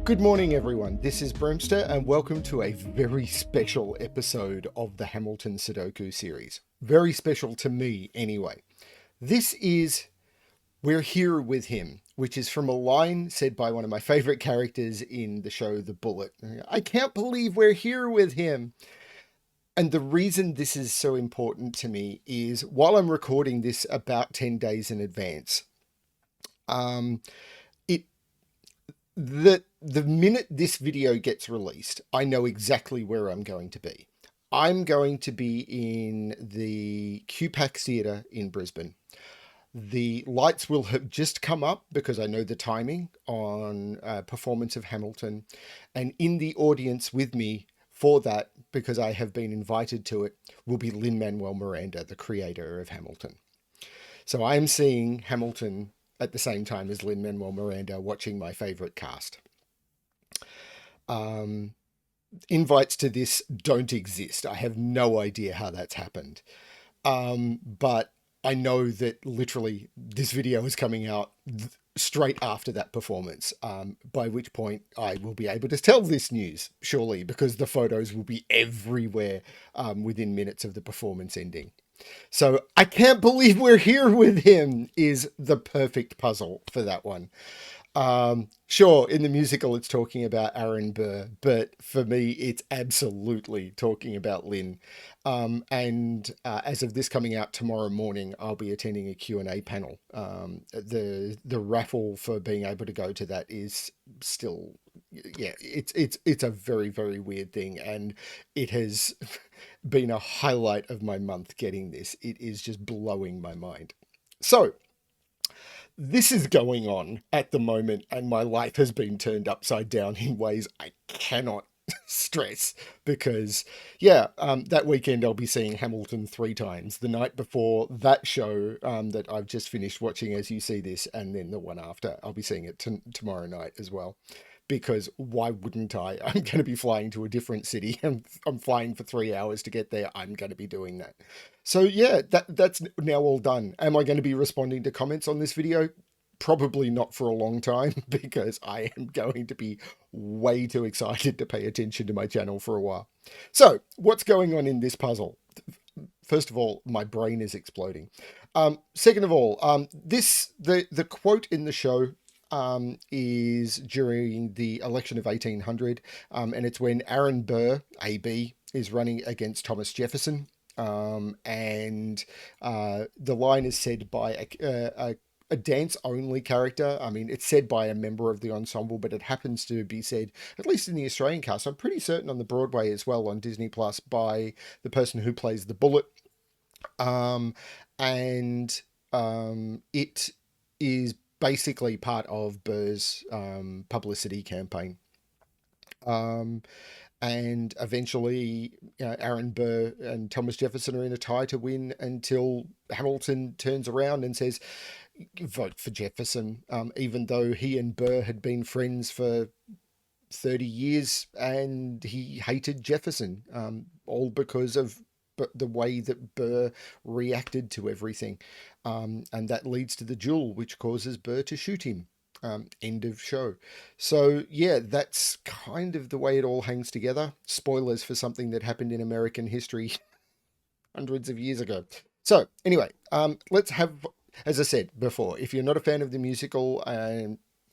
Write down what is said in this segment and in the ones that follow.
Good morning, everyone. This is BremSter, and welcome to a very special episode of the Hamilton Sudoku series. Very special to me, anyway. This is We're Here With Him, which is from a line said by one of my favorite characters in the show The Bullet. I can't believe we're here with him. And the reason this is so important to me is while I'm recording this about 10 days in advance, it the minute this video gets released, I know exactly where I'm going to be. I'm going to be in the QPAC Theatre in Brisbane. The lights will have just come up because I know the timing on performance of Hamilton. And in the audience with me for that, because I have been invited to it, will be Lin-Manuel Miranda, the creator of Hamilton. So I'm seeing Hamilton at the same time as Lin-Manuel Miranda, watching my favorite cast. Invites to this don't exist. I have no idea how that's happened. But I know that literally this video is coming out straight after that performance, by which point I will be able to tell this news, surely, because the photos will be everywhere within minutes of the performance ending. So I can't believe we're here with him is the perfect puzzle for that one. Sure, in the musical it's talking about Aaron Burr, but for me it's absolutely talking about Lynn. As of this coming out tomorrow morning, I'll be attending a Q&A panel. The raffle for being able to go to that is still, yeah, it's a very, very weird thing, and it has been a highlight of my month getting this. It is just blowing my mind. So this is going on at the moment, and my life has been turned upside down in ways I cannot stress because, that weekend I'll be seeing Hamilton 3 times. The night before that show that I've just finished watching as you see this, and then the one after, I'll be seeing it tomorrow night as well. Because why wouldn't I? I'm going to be flying to a different city, and I'm flying for 3 hours to get there. I'm going to be doing that. So yeah, that's now all done. Am I going to be responding to comments on this video? Probably not for a long time, because I am going to be way too excited to pay attention to my channel for a while. So what's going on in this puzzle? First of all, my brain is exploding. Second of all, the quote in the show is during the election of 1800, and it's when Aaron Burr, AB, is running against Thomas Jefferson. The line is said by a dance-only character. I mean, it's said by a member of the ensemble, but it happens to be said, at least in the Australian cast, I'm pretty certain on the Broadway as well, on Disney Plus, by the person who plays the Bullet. It is basically part of Burr's publicity campaign. And eventually, Aaron Burr and Thomas Jefferson are in a tie to win until Hamilton turns around and says, vote for Jefferson, even though he and Burr had been friends for 30 years and he hated Jefferson, all because of the way that Burr reacted to everything. And that leads to the duel, which causes Burr to shoot him. End of show. So yeah, that's kind of the way it all hangs together. Spoilers for something that happened in American history hundreds of years ago. So anyway, let's have, as I said before, if you're not a fan of the musical,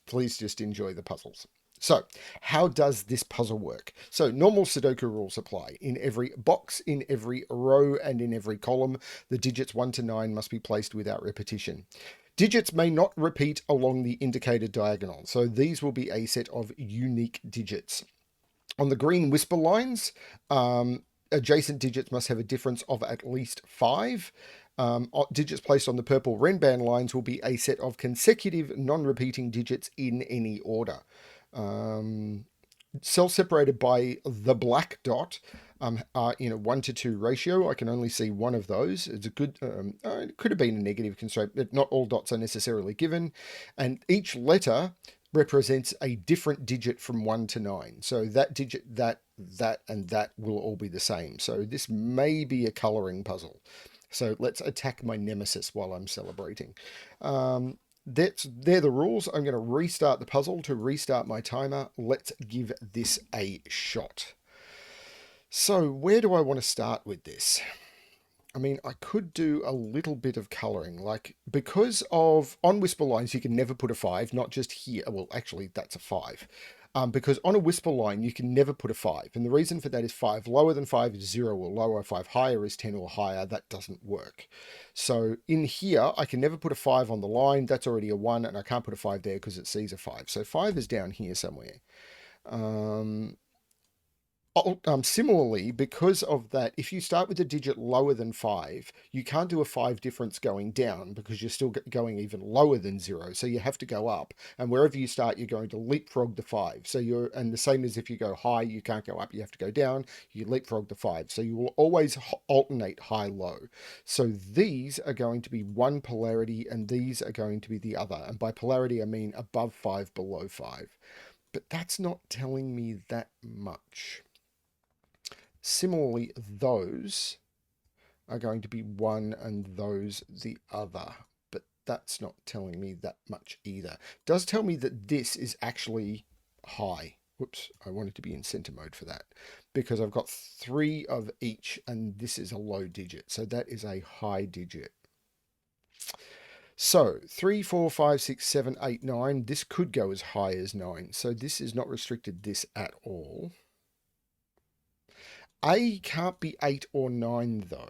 please just enjoy the puzzles. So how does this puzzle work? So normal Sudoku rules apply. In every box, in every row, and in every column, the digits 1 to 9 must be placed without repetition. Digits may not repeat along the indicated diagonal, so these will be a set of unique digits. On the green whisper lines, adjacent digits must have a difference of at least 5. Digits placed on the purple Renban lines will be a set of consecutive non-repeating digits in any order. Cells separated by the black dot are in a 1-to-2 ratio. I can only see one of those. It's a good, it could have been a negative constraint, but not all dots are necessarily given. And each letter represents a different digit from 1 to 9. So that digit, that, and that will all be the same. So this may be a coloring puzzle. So let's attack my nemesis while I'm celebrating. they're the rules. I'm going to restart the puzzle to restart my timer. Let's give this a shot. So where do I want to start with this? I mean, I could do a little bit of colouring, like, because of, on Whisper Lines, you can never put a 5, not just here. Well, actually, that's a 5. Because on a Whisper line, you can never put a 5. And the reason for that is 5 lower than 5 is 0 or lower, 5 higher is 10 or higher. That doesn't work. So in here, I can never put a 5 on the line. That's already a 1, and I can't put a 5 there because it sees a 5. So 5 is down here somewhere. Similarly, because of that, if you start with a digit lower than 5, you can't do a 5 difference going down because you're still going even lower than 0. So you have to go up. And wherever you start, you're going to leapfrog the 5. So and the same as if you go high, you can't go up, you have to go down, you leapfrog the 5. So you will always alternate high-low. So these are going to be one polarity and these are going to be the other. And by polarity, I mean above 5, below 5. But that's not telling me that much. Similarly, those are going to be one and those the other, but that's not telling me that much either. It does tell me that this is actually high. Whoops, I wanted to be in center mode for that because I've got 3 of each and this is a low digit. So that is a high digit. So 3, 4, 5, 6, 7, 8, 9. This could go as high as 9. So this is not restricted this at all. A can't be 8 or 9 though.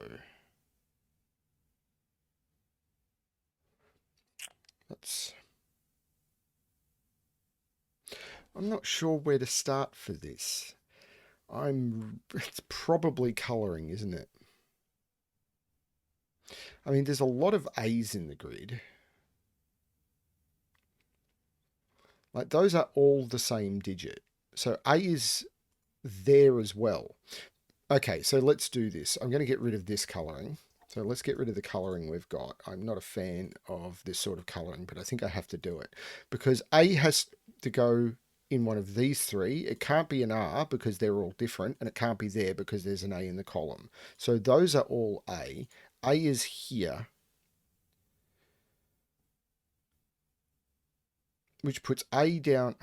I'm not sure where to start for this. It's probably colouring, isn't it? I mean, there's a lot of A's in the grid. Like, those are all the same digit. So A is there as well. Okay, so let's do this. I'm going to get rid of this colouring. So let's get rid of the colouring we've got. I'm not a fan of this sort of colouring, but I think I have to do it. Because A has to go in one of these 3. It can't be an R because they're all different, and it can't be there because there's an A in the column. So those are all A. A is here, which puts A down.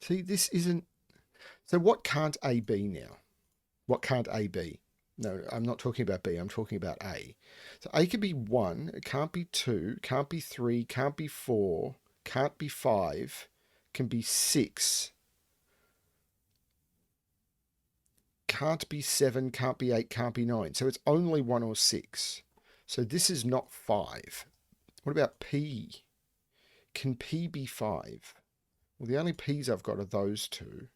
See, this isn't... So what can't A be now? What can't A be? No, I'm not talking about B, I'm talking about A. So A can be 1, it can't be 2, can't be 3, can't be 4, can't be 5, can be 6, can't be 7, can't be 8, can't be 9. So it's only 1 or 6. So this is not 5. What about P? Can P be 5? Well, the only P's I've got are those 2.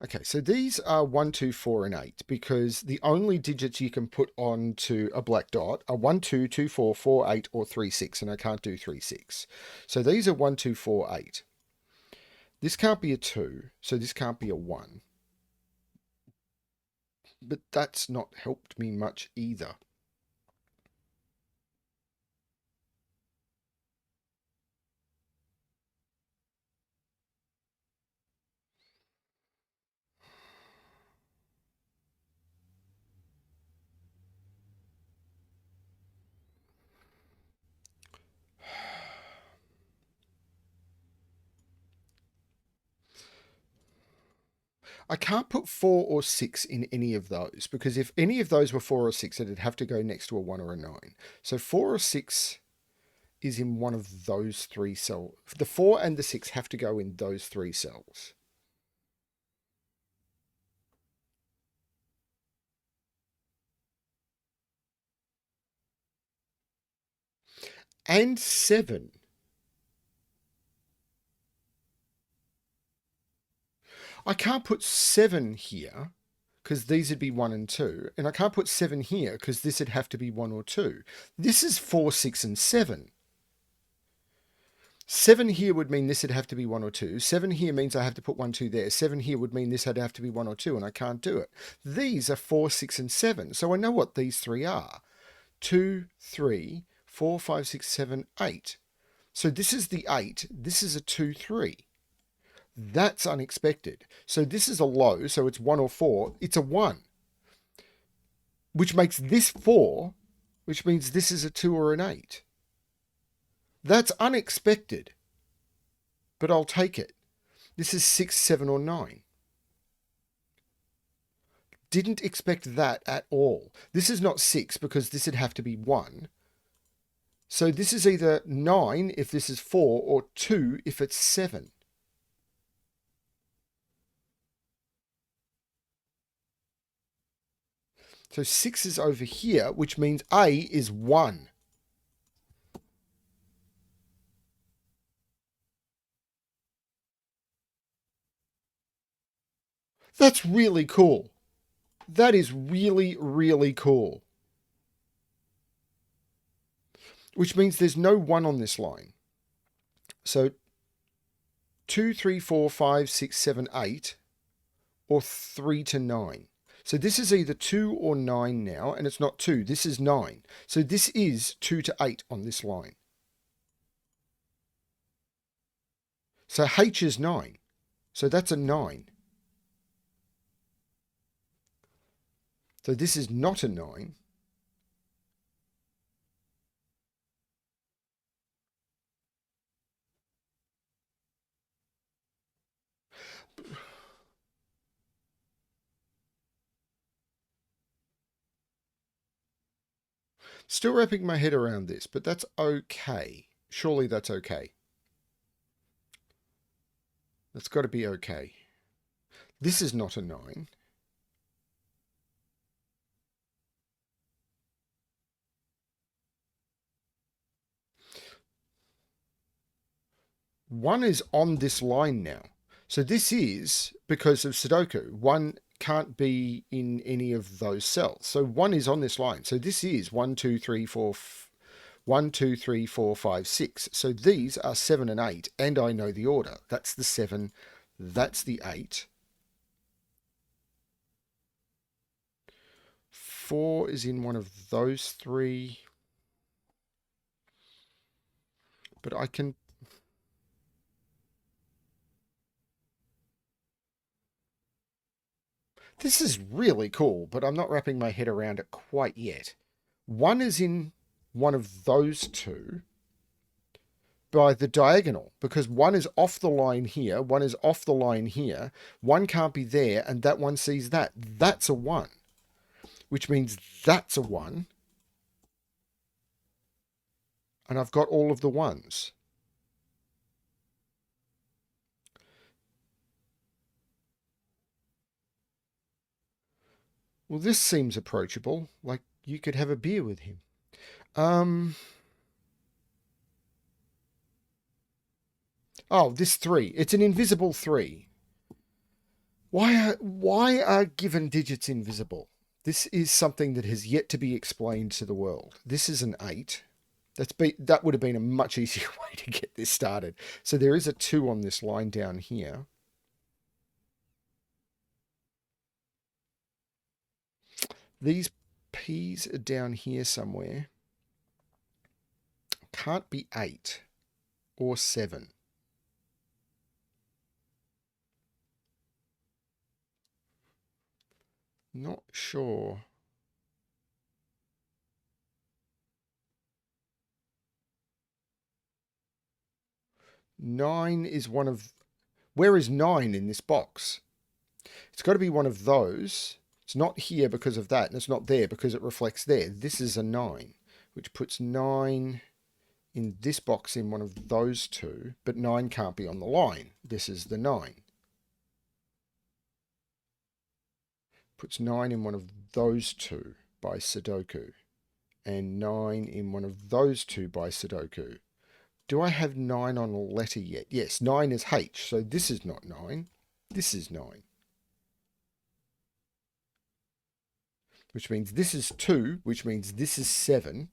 Okay, so these are 1, 2, 4, and 8 because the only digits you can put onto a black dot are 1, 2, 2, 4, 4, 8, or 3, 6, and I can't do 3, 6. So these are 1, 2, 4, 8. This can't be a 2, so this can't be a 1. But that's not helped me much either. I can't put 4 or 6 in any of those because if any of those were 4 or 6, it'd have to go next to a 1 or a 9. So 4 or 6 is in one of those 3 cells. The 4 and the 6 have to go in those 3 cells. And 7. I can't put 7 here because these would be 1 and 2. And I can't put 7 here because this would have to be 1 or 2. This is 4, 6, and 7. 7 here would mean this would have to be 1 or 2. 7 here means I have to put 1, 2 there. 7 here would mean this had to have to be 1 or 2, and I can't do it. These are 4, 6, and 7. So I know what these 3 are. 2, 3, 4, 5, 6, 7, 8. So this is the 8. This is a 2, 3. That's unexpected. So this is a low, so it's 1 or 4. It's a 1. which makes this 4, which means this is a 2 or an 8. That's unexpected, but I'll take it. This is 6, 7, or 9. Didn't expect that at all. This is not 6 because this would have to be 1. So this is either 9 if this is 4 or 2 if it's 7. So 6 is over here, which means A is 1. That's really cool. That is really, really cool. Which means there's no 1 on this line. So 2, 3, 4, 5, 6, 7, 8, or 3 to 9. So this is either 2 or 9 now, and it's not 2. This is 9. So this is 2 to 8 on this line. So H is 9. So that's a 9. So this is not a 9. Still wrapping my head around this, but that's okay. Surely that's okay. That's got to be okay. This is not a 9. One is on this line now. So this is because of Sudoku. 1 can't be in any of those cells. So 1 is on this line. So this is 1, 2, 3, 4, 1, 2, 3, 4, 5, 6. So these are 7 and 8, and I know the order. That's the 7, that's the 8. 4 is in one of those 3. But I can... This is really cool, but I'm not wrapping my head around it quite yet. 1 is in one of those 2 by the diagonal, because 1 is off the line here, 1 is off the line here, 1 can't be there, and that one sees that. That's a 1, which means that's a 1. And I've got all of the 1s. Well, this seems approachable, like you could have a beer with him. Oh, this 3. It's an invisible 3. Why are given digits invisible? This is something that has yet to be explained to the world. This is an 8. That would have been a much easier way to get this started. So there is a 2 on this line down here. These P's are down here somewhere. Can't be 8 or 7. Not sure. Nine is one of... Where is 9 in this box? It's got to be one of those. It's not here because of that, and it's not there because it reflects there. This is a 9, which puts 9 in this box in one of those 2, but 9 can't be on the line. This is the 9. Puts 9 in one of those 2 by Sudoku, and 9 in one of those 2 by Sudoku. Do I have 9 on a letter yet? Yes, 9 is H, so this is not 9. This is 9. Which means this is 2, which means this is 7.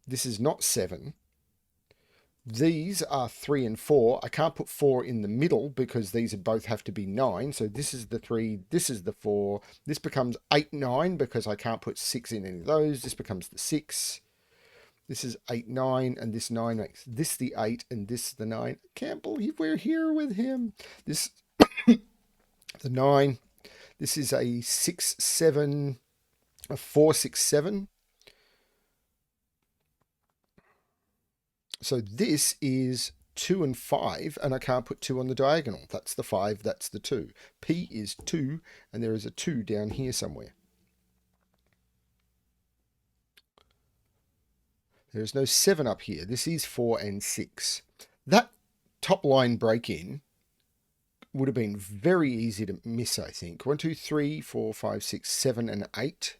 This is not 7. These are 3 and 4. I can't put 4 in the middle because these both have to be 9. So this is the 3, this is the 4. This becomes 8, 9 because I can't put 6 in any of those. This becomes the 6. This is 8, 9, and this 9 makes this the 8, and this the 9. Can't believe we're here with him. This, the 9. This is a 6, 7. a 4, 6, 7. So this is 2 and 5, and I can't put 2 on the diagonal. That's the 5, that's the 2. P is 2, and there is a 2 down here somewhere. There is no 7 up here. This is 4 and 6. That top line break-in would have been very easy to miss, I think. 1, 2, 3, 4, 5, 6, 7, and 8.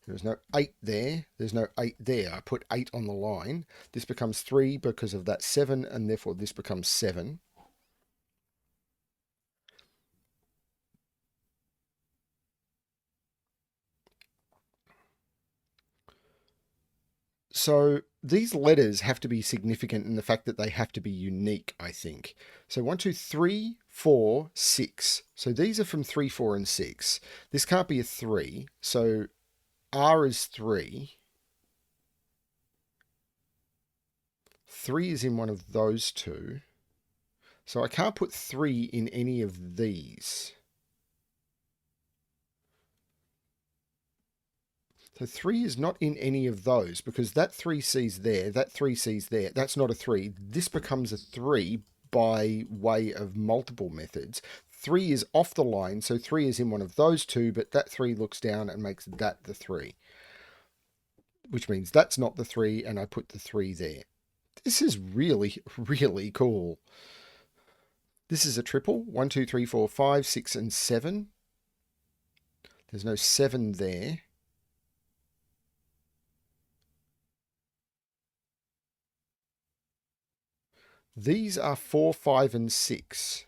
There's no 8 there. There's no 8 there. I put 8 on the line. This becomes 3 because of that 7, and therefore this becomes 7. So these letters have to be significant in the fact that they have to be unique, I think. So 1, 2, 3, 4, 6. So these are from 3, 4, and 6. This can't be a 3. So R is 3. 3 is in one of those two. So I can't put 3 in any of these. So 3 is not in any of those because that 3 C's there, that 3 C's there. That's not a 3. This becomes a 3 by way of multiple methods. 3 is off the line, so 3 is in one of those two, but that 3 looks down and makes that the 3. Which means that's not the 3, and I put the 3 there. This is really, really cool. This is a triple. 1, 2, 3, 4, 5, 6, and 7. There's no 7 there. These are 4, 5, and 6.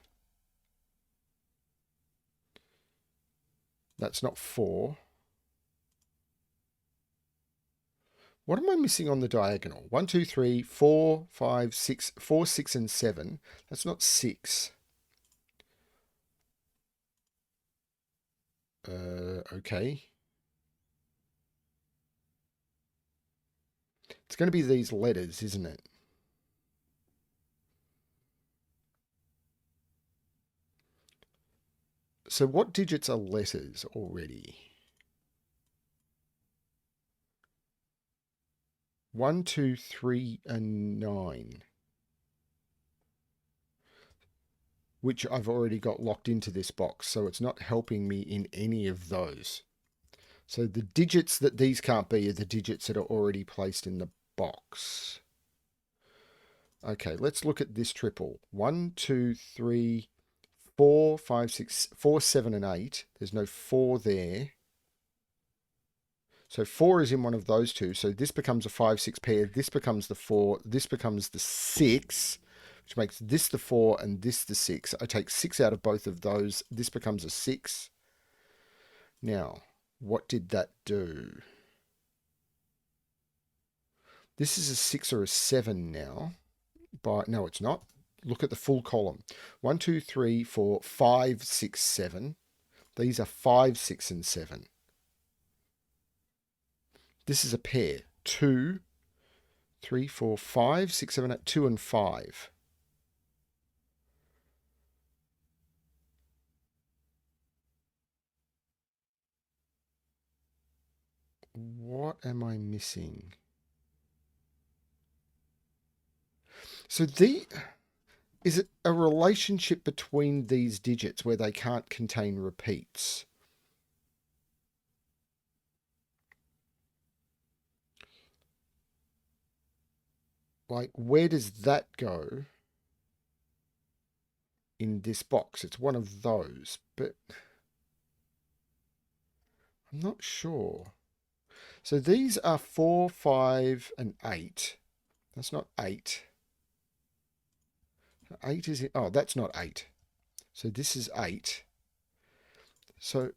That's not 4. What am I missing on the diagonal? 1, 2, 3, 4, 5, 6, 4, 6, and 7. That's not 6. Okay. It's going to be these letters, isn't it? So what digits are letters already? 1, 2, 3, and 9. Which I've already got locked into this box, so it's not helping me in any of those. So the digits that these can't be are the digits that are already placed in the box. Okay, let's look at this triple. 1, 2, 3, 4, 5, 6, 4, 7, and 8. There's no 4 there. So 4 is in one of those two. So this becomes a 5, 6 pair. This becomes the 4. This becomes the 6, which makes this the 4 and this the 6. I take 6 out of both of those. This becomes a 6. Now, what did that do? This is a 6 or a 7 now. No, it's not. Look at the full column. 1, 2, 3, 4, 5, 6, 7. These are 5, 6, and 7. This is a pair. 2, 3, 4, 5, 6, 7, 8, 2, and 5. What am I missing? So is it a relationship between these digits where they can't contain repeats? Like, where does that go in this box? It's one of those, but I'm not sure. So these are 4, 5, and 8. That's not 8. 8 is it? Oh, that's not 8. So this is 8. So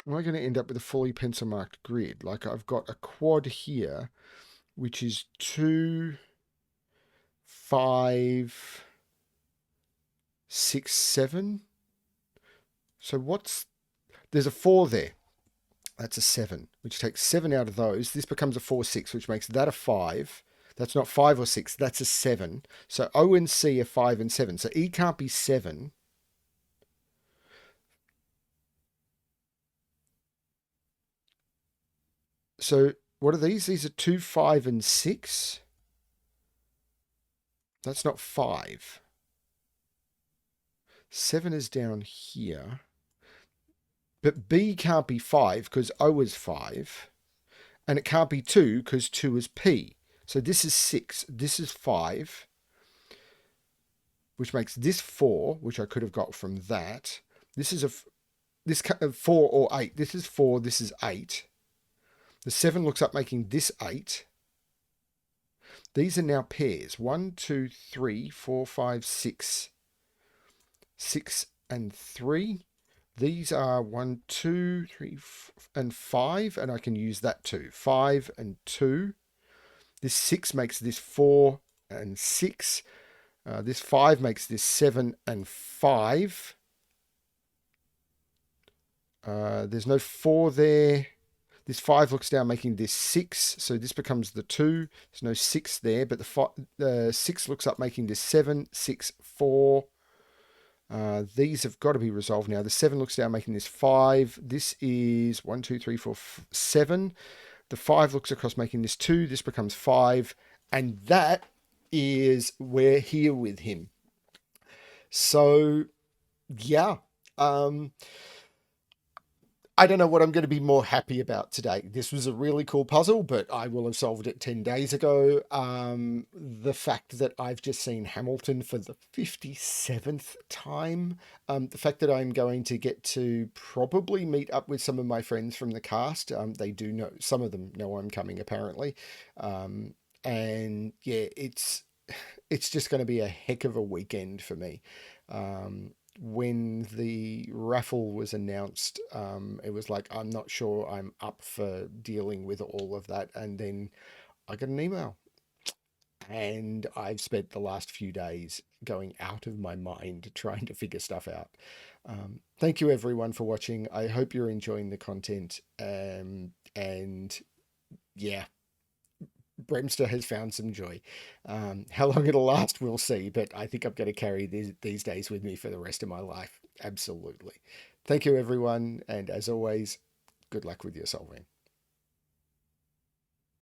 am I going to end up with a fully pencil marked grid? Like I've got a quad here, which is 2, 5, 6, 7. So there's a 4 there. That's a 7, which takes 7 out of those. This becomes a 4, 6, which makes that a 5. That's not 5 or 6, that's a 7. So O and C are 5 and 7. So E can't be 7. So what are these? These are 2, 5, and 6. That's not 5. 7 is down here. But B can't be 5 because O is 5. And it can't be 2 because 2 is P. So this is 6. This is 5. Which makes this 4, which I could have got from that. This is this 4 or 8. This is 4. This is 8. The 7 looks up making this 8. These are now pairs. 1, 2, 3, 4, 5, 6. 6 and 3. These are 1, 2, 3, and 5, and I can use that too. 5 and 2. This 6 makes this 4 and 6. This 5 makes this 7 and 5. There's no 4 there. This 5 looks down, making this 6. So this becomes the 2. There's no 6 there, but the 6 looks up, making this 7, 6, 4. These have got to be resolved now. The 7 looks down, making this 5. This is 1, 2, 3, 4, 7. The 5 looks across, making this 2. This becomes 5. And that is we're here with him. So, yeah. I don't know what I'm going to be more happy about today. This was a really cool puzzle, but I will have solved it 10 days ago. The fact that I've just seen Hamilton for the 57th time. The fact that I'm going to get to probably meet up with some of my friends from the cast. They do know, some of them know I'm coming apparently. And yeah, it's just going to be a heck of a weekend for me. When the raffle was announced, it was like, I'm not sure I'm up for dealing with all of that. And then I got an email. And I've spent the last few days going out of my mind trying to figure stuff out. Thank you, everyone, for watching. I hope you're enjoying the content. And yeah, BremSter has found some joy. How long it'll last, we'll see. But I think I'm going to carry these days with me for the rest of my life. Absolutely. Thank you, everyone. And as always, good luck with your solving.